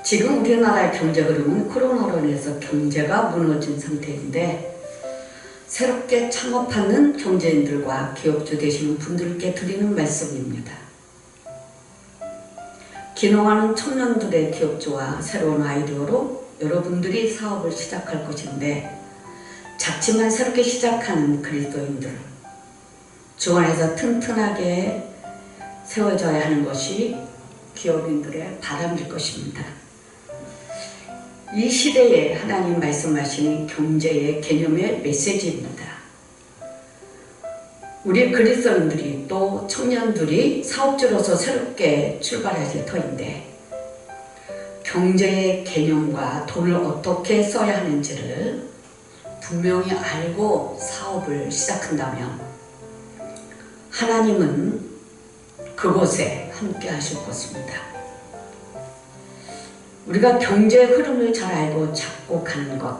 지금 우리나라의 경제 흐름은 코로나로 인해서 경제가 무너진 상태인데 새롭게 창업하는 경제인들과 기업주 되시는 분들께 드리는 말씀입니다. 기능하는 청년들의 기업주와 새로운 아이디어로 여러분들이 사업을 시작할 것인데 작지만 새롭게 시작하는 그리스도인들 주 안에서 튼튼하게 세워져야 하는 것이 기업인들의 바람일 것입니다. 이 시대에 하나님 말씀하시는 경제의 개념의 메시지입니다. 우리 그리스도인들이 또 청년들이 사업주로서 새롭게 출발하실 터인데 경제의 개념과 돈을 어떻게 써야 하는지를 분명히 알고 사업을 시작한다면 하나님은 그곳에 함께 하실 것입니다. 우리가 경제의 흐름을 잘 알고 잡고 가는 것,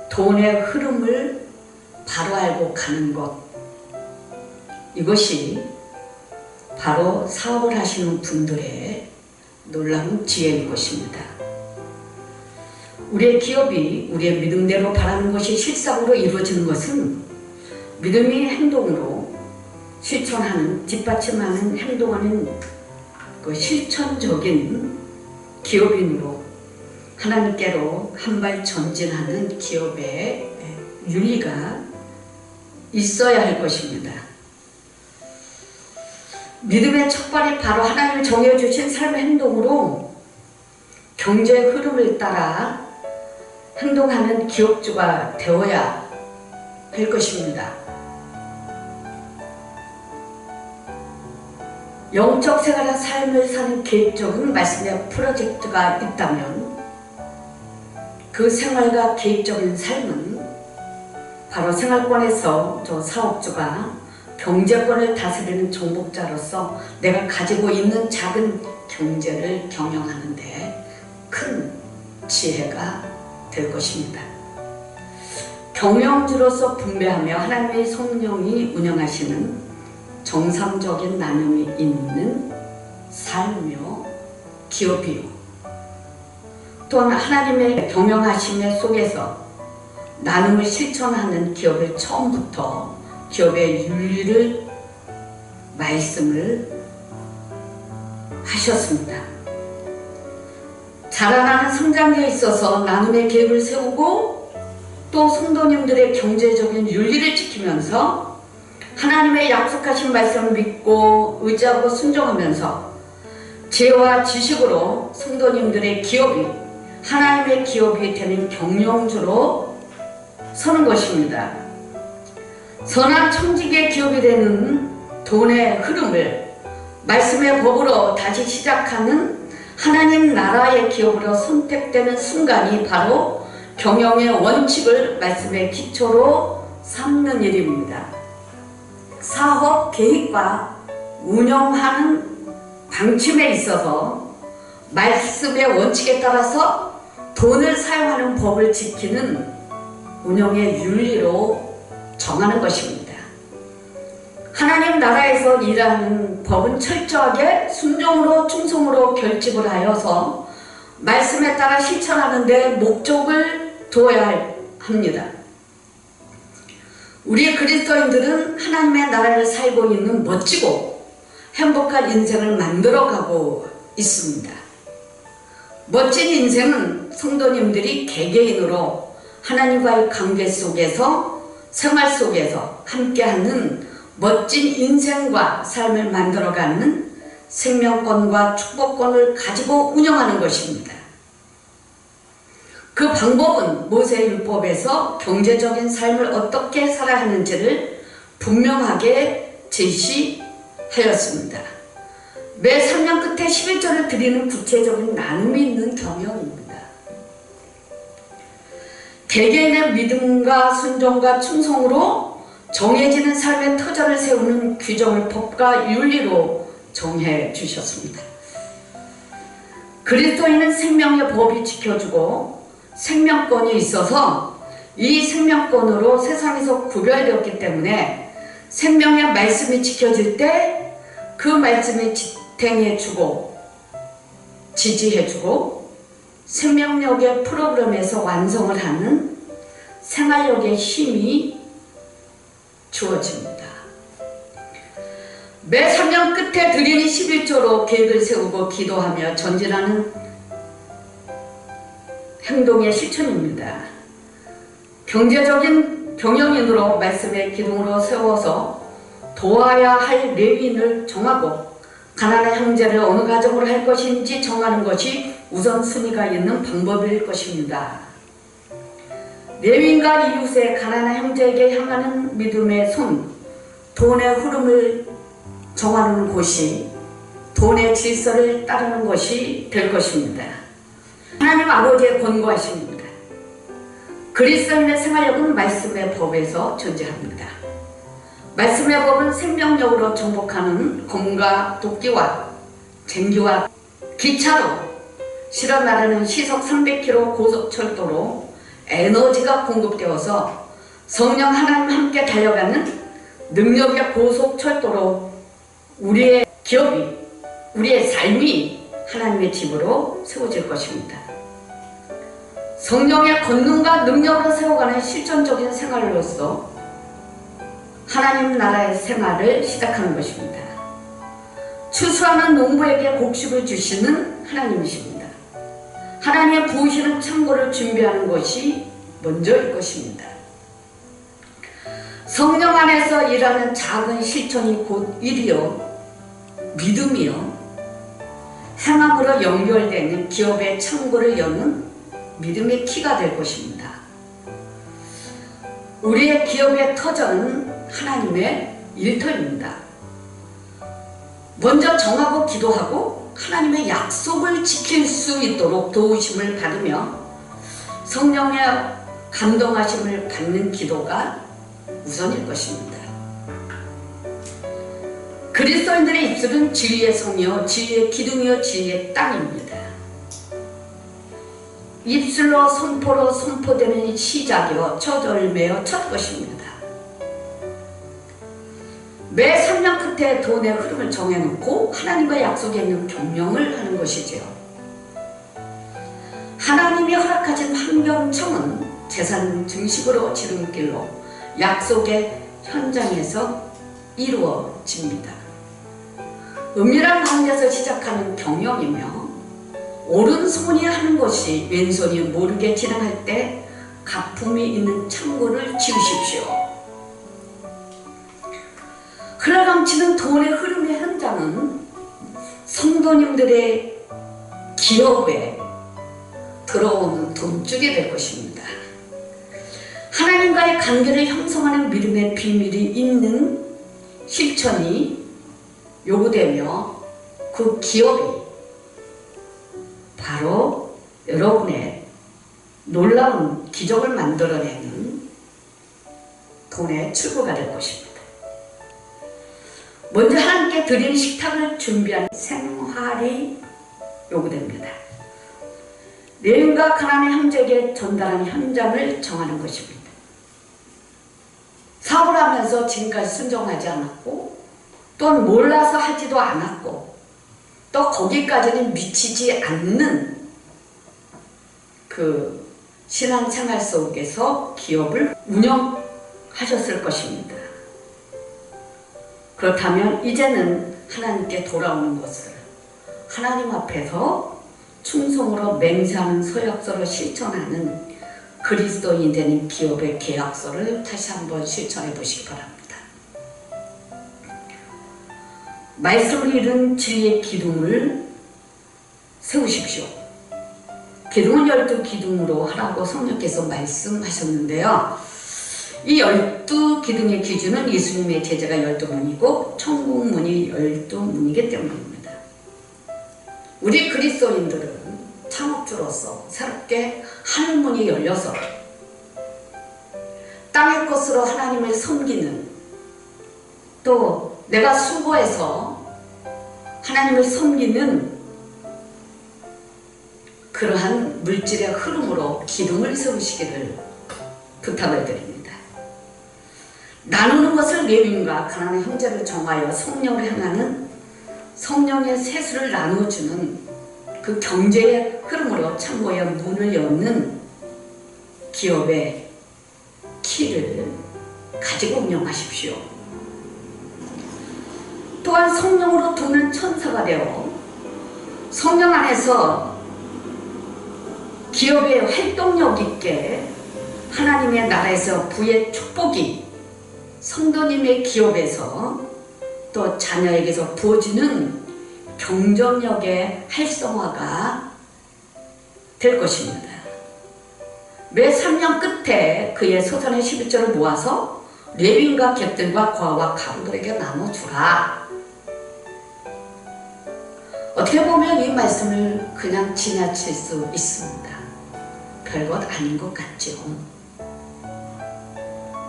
돈의 흐름을 바로 알고 가는 것, 이것이 바로 사업을 하시는 분들의 놀라운 지혜일 것입니다. 우리의 기업이 우리의 믿음대로 바라는 것이 실상으로 이루어지는 것은 믿음이 행동으로 실천하는, 뒷받침하는 행동하는 그 실천적인 기업인으로 하나님께로 한 발 전진하는 기업의 윤리가 있어야 할 것입니다. 믿음의 첫발이 바로 하나님이 정해주신 삶의 행동으로 경제의 흐름을 따라 행동하는 기업주가 되어야 할 것입니다. 영적 생활의 삶을 사는 계획적인 말씀의 프로젝트가 있다면 그 생활과 계획적인 삶은 바로 생활권에서 저 사업주가 경제권을 다스리는 정복자로서 내가 가지고 있는 작은 경제를 경영하는 데 큰 지혜가 될 것입니다. 경영주로서 분배하며 하나님의 성령이 운영하시는 정상적인 나눔이 있는 삶이요 기업이요 또한 하나님의 경영하심의 속에서 나눔을 실천하는 기업을 처음부터 기업의 윤리를 말씀을 하셨습니다. 자라나는 성장에 있어서 나눔의 계획을 세우고 또 성도님들의 경제적인 윤리를 지키면서 하나님의 약속하신 말씀을 믿고 의지하고 순종하면서 지혜와 지식으로 성도님들의 기업이 하나님의 기업이 되는 경영주로 서는 것입니다. 선한 청지기의 기업이 되는 돈의 흐름을 말씀의 법으로 다시 시작하는 하나님 나라의 기업으로 선택되는 순간이 바로 경영의 원칙을 말씀의 기초로 삼는 일입니다. 사업 계획과 운영하는 방침에 있어서 말씀의 원칙에 따라서 돈을 사용하는 법을 지키는 운영의 윤리로 정하는 것입니다. 하나님 나라에서 일하는 법은 철저하게 순종으로 충성으로 결집을 하여서 말씀에 따라 실천하는 데 목적을 두어야 합니다. 우리 그리스도인들은 하나님의 나라를 살고 있는 멋지고 행복한 인생을 만들어가고 있습니다. 멋진 인생은 성도님들이 개개인으로 하나님과의 관계 속에서 생활 속에서 함께하는 멋진 인생과 삶을 만들어가는 생명권과 축복권을 가지고 운영하는 것입니다. 그 방법은 모세율법에서 경제적인 삶을 어떻게 살아야 하는지를 분명하게 제시하였습니다. 매 3년 끝에 11조를 드리는 구체적인 나눔이 있는 경영입니다. 개개인의 믿음과 순종과 충성으로 정해지는 삶의 터전을 세우는 규정을 법과 윤리로 정해 주셨습니다. 그리스도인은 생명의 법이 지켜주고 생명권이 있어서 이 생명권으로 세상에서 구별되었기 때문에 생명의 말씀이 지켜질 때 그 말씀이 지탱해 주고 지지해주고 생명력의 프로그램에서 완성을 하는 생활력의 힘이 주어집니다. 매 3년 끝에 드리는 11조로 계획을 세우고 기도하며 전진하는 행동의 실천입니다. 경제적인 경영인으로 말씀의 기둥으로 세워서 도와야 할 레위인을 정하고 가난한 형제를 어느 가정으로 할 것인지 정하는 것이 우선순위가 있는 방법일 것입니다. 레위인과 이웃의 가난한 형제에게 향하는 믿음의 손, 돈의 흐름을 정하는 곳이 돈의 질서를 따르는 것이 될 것입니다. 하나님 아버지의 권고하십니다. 그리스도인의 생활력은 말씀의 법에서 존재합니다. 말씀의 법은 생명력으로 정복하는 곰과 도끼와 쟁기와 기차로 실어 나르는 시속 300km 고속철도로 에너지가 공급되어서 성령 하나님 함께 달려가는 능력의 고속철도로 우리의 기업이, 우리의 삶이 하나님의 집으로 세워질 것입니다. 성령의 권능과 능력으로 세워가는 실존적인 생활로서 하나님 나라의 생활을 시작하는 것입니다. 추수하는 농부에게 곡식을 주시는 하나님이십니다. 하나님의 부으시는 창고를 준비하는 것이 먼저일 것입니다. 성령 안에서 일하는 작은 실천이 곧 일이요, 믿음이요, 행함으로 연결되는 기업의 창고를 여는 믿음의 키가 될 것입니다. 우리의 기업의 터전은 하나님의 일터입니다. 먼저 정하고 기도하고 하나님의 약속을 지킬 수 있도록 도우심을 받으며 성령의 감동하심을 받는 기도가 우선일 것입니다. 그리스도인들의 입술은 진리의 성이요, 진리의 기둥이요, 진리의 땅입니다. 입술로 선포로 선포되는 시작이요, 첫 열매요, 첫 것입니다. 매 3년 끝에 돈의 흐름을 정해놓고 하나님과 약속에 있는 경영을 하는 것이지요. 하나님이 허락하신 환경청은 재산 증식으로 지름길로 약속의 현장에서 이루어집니다. 은밀한 가운데서 시작하는 경영이며 오른손이 하는 것이 왼손이 모르게 진행할 때 가품이 있는 창고를 지으십시오. 흘러넘치는 돈의 흐름의 현장은 성도님들의 기업에 들어오는 돈줄이 될 것입니다. 하나님과의 관계를 형성하는 믿음의 비밀이 있는 실천이 요구되며 그 기업이 바로 여러분의 놀라운 기적을 만들어내는 돈의 출구가 될 것입니다. 먼저 하나님께 드리는 식탁을 준비하는 생활이 요구됩니다. 레위인과 가난한 형제에게 전달하는 현장을 정하는 것입니다. 사업을 하면서 지금까지 순종하지 않았고 또는 몰라서 하지도 않았고 또 거기까지는 미치지 않는 그 신앙생활 속에서 기업을 운영하셨을 것입니다. 그렇다면 이제는 하나님께 돌아오는 것을 하나님 앞에서 충성으로 맹세하는 서약서를 실천하는 그리스도인이 되는 기업의 계약서를 다시 한번 실천해 보시기 바랍니다. 말씀을 잃은 진리의 기둥을 세우십시오. 기둥은 12기둥으로 하라고 성령께서 말씀하셨는데요. 이 12기둥의 기준은 예수님의 제자가 12문이고 천국문이 12문이기 때문입니다. 우리 그리스도인들은 창업주로서 새롭게 하늘문이 열려서 땅의 것으로 하나님을 섬기는, 또 내가 수고해서 하나님을 섬기는 그러한 물질의 흐름으로 기둥을 세우시기를 부탁을 드립니다. 나누는 것을 레위인과 가난한 형제를 정하여 성령을 향하는 성령의 세수를 나누어주는 그 경제의 흐름으로 창고의 문을 여는 기업의 키를 가지고 운영하십시오. 또한 성령으로 도는 천사가 되어 성령 안에서 기업의 활동력 있게 하나님의 나라에서 부의 축복이 성도님의 기업에서 또 자녀에게서 부어지는 경쟁력의 활성화가 될 것입니다. 매 3년 끝에 그의 소산의 11조를 모아서 레위인과 객들과 과와 가부들에게 나눠주라. 어떻게 보면 이 말씀을 그냥 지나칠 수 있습니다. 별것 아닌 것 같죠.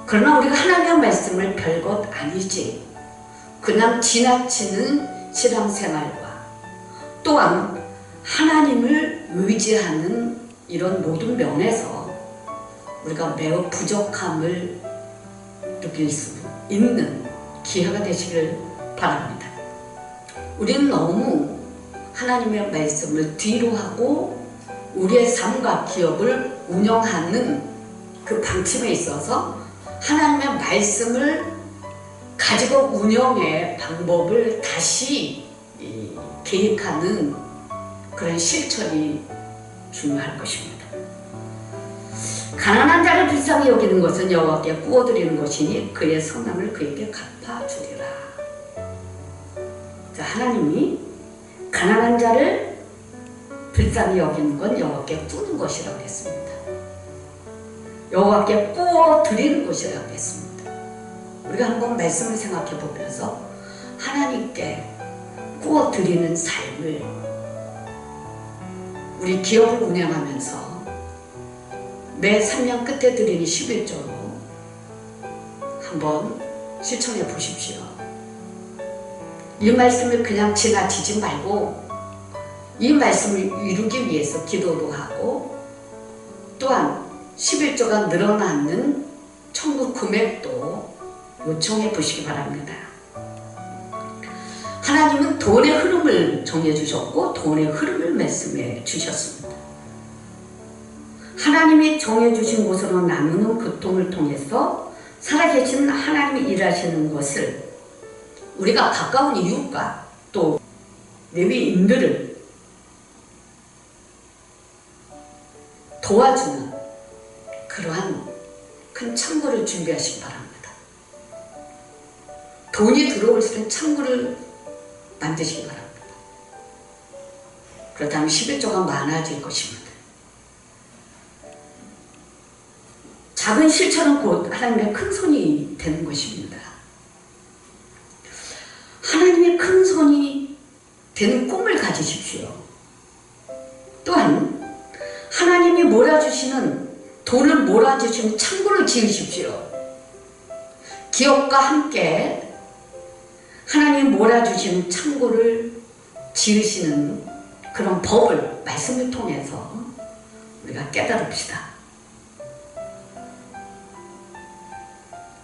그러나 우리가 하나님의 말씀을 별것 아니지 그냥 지나치는 신앙생활과 또한 하나님을 의지하는 이런 모든 면에서 우리가 매우 부족함을 느낄 수 있는 기회가 되시길 바랍니다. 우리는 너무 하나님의 말씀을 뒤로 하고 우리의 삶과 기업을 운영하는 그 방침에 있어서 하나님의 말씀을 가지고 운영의 방법을 다시 계획하는 그런 실천이 중요할 것입니다. 가난한 자를 불쌍히 여기는 것은 여호와께 구워드리는 것이니 그의 선함을 그에게 갚아주리라. 자, 하나님이 가난한 자를 불쌍히 여기는 건 여호와께 꾸는 것이라고 했습니다. 여호와께 구워드리는 것이라고 했습니다. 우리가 한번 말씀을 생각해 보면서 하나님께 구워드리는 삶을 우리 기업을 운영하면서 매 3년 끝에 드리는 11조로 한번 실천해 보십시오. 이 말씀을 그냥 지나치지 말고 이 말씀을 이루기 위해서 기도도 하고 또한 11조가 늘어나는 청구 금액도 요청해 보시기 바랍니다. 하나님은 돈의 흐름을 정해주셨고 돈의 흐름을 말씀해 주셨습니다. 하나님이 정해주신 곳으로 나누는 그 통을 통해서 살아계신 하나님이 일하시는 것을 우리가 가까운 이웃과 또 레위인들을 도와주는 그러한 큰 창고를 준비하시기 바랍니다. 돈이 들어올 수 있는 창고를 만드시기 바랍니다. 그렇다면 11조가 많아질 것입니다. 작은 실천은 곧 하나님의 큰 손이 되는 것입니다. 하나님의 큰 손이 되는 꿈을 가지십시오. 또한 하나님이 몰아주시는 돈을 몰아주시는 창고를 지으십시오. 기업과 함께 하나님이 몰아주시는 창고를 지으시는 그런 법을 말씀을 통해서 우리가 깨달읍시다.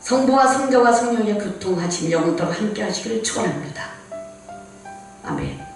성부와 성자와 성령의 교통하심 영원토록 함께 하시기를 축원합니다. 아멘.